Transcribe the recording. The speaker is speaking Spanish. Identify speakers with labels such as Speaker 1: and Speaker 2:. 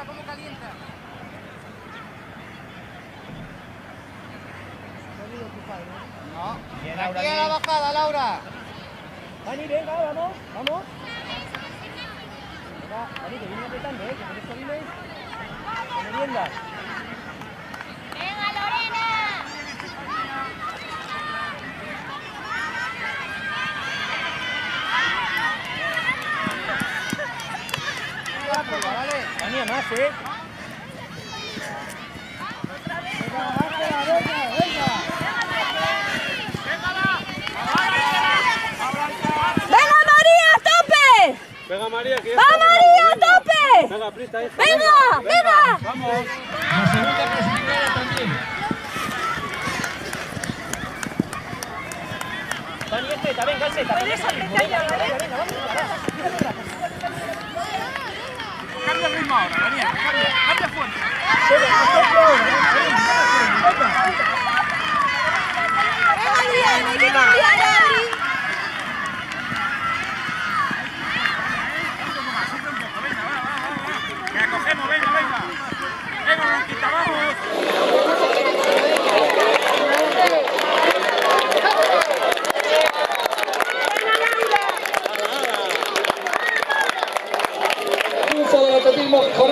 Speaker 1: cómo calienta. No. Bien, Laura, aquí a la bajada, Laura.
Speaker 2: Dani, venga, vamos, vamos. Venga, Dani, que viene apretando, que no te solimes. Que meriendas.
Speaker 3: ¡Venga, Lorena!
Speaker 1: Vale.
Speaker 2: Dani, a más,
Speaker 3: ¡Venga, María, a tope!
Speaker 4: Venga, María, que
Speaker 3: ¡Va, María, a tope!
Speaker 4: venga, aprieta esto.
Speaker 3: ¡Venga, venga!
Speaker 4: Vamos.
Speaker 1: La segunda clasificada también.
Speaker 2: Dani, el Z, venga, el Z.
Speaker 3: Puedes apretar ya, ¿vale?
Speaker 2: Venga, vamos.
Speaker 1: Cambia el ritmo ahora, Daniel. Cambia fuerte.
Speaker 3: ¡Venga, Adrián, hay que cambiar, Adri!
Speaker 1: Que acogemos, venga, venga. Venga, Blanquita, vamos.
Speaker 5: Triunfo del atletismo con